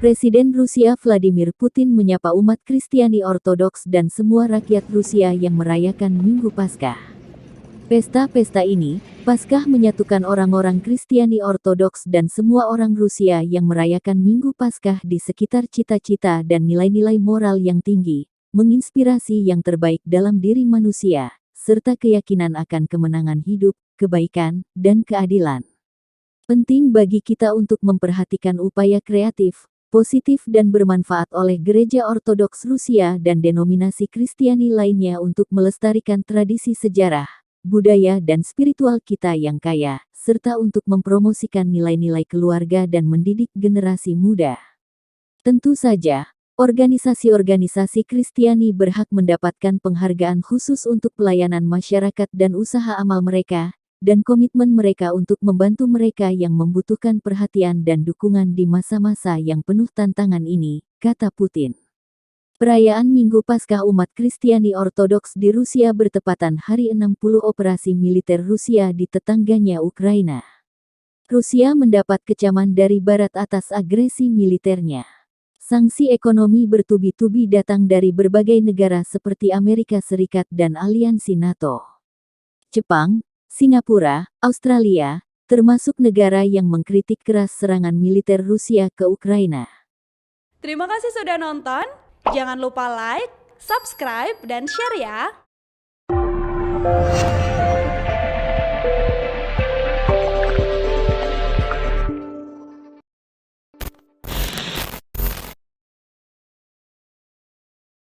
Presiden Rusia Vladimir Putin menyapa umat Kristiani Ortodoks dan semua rakyat Rusia yang merayakan Minggu Paskah. Pesta-pesta ini, Paskah menyatukan orang-orang Kristiani Ortodoks dan semua orang Rusia yang merayakan Minggu Paskah di sekitar cita-cita dan nilai-nilai moral yang tinggi, menginspirasi yang terbaik dalam diri manusia, serta keyakinan akan kemenangan hidup, kebaikan, dan keadilan. Penting bagi kita untuk memperhatikan upaya kreatif, positif dan bermanfaat oleh Gereja Ortodoks Rusia dan denominasi Kristiani lainnya untuk melestarikan tradisi sejarah, budaya dan spiritual kita yang kaya, serta untuk mempromosikan nilai-nilai keluarga dan mendidik generasi muda. Tentu saja, organisasi-organisasi Kristiani berhak mendapatkan penghargaan khusus untuk pelayanan masyarakat dan usaha amal mereka, dan komitmen mereka untuk membantu mereka yang membutuhkan perhatian dan dukungan di masa-masa yang penuh tantangan ini, kata Putin. Perayaan Minggu Paskah umat Kristiani Ortodoks di Rusia bertepatan hari 60 operasi militer Rusia di tetangganya Ukraina. Rusia mendapat kecaman dari Barat atas agresi militernya. Sanksi ekonomi bertubi-tubi datang dari berbagai negara seperti Amerika Serikat dan aliansi NATO. Jepang, Singapura, Australia, termasuk negara yang mengkritik keras serangan militer Rusia ke Ukraina. Terima kasih sudah nonton. Jangan lupa like, subscribe, dan share ya.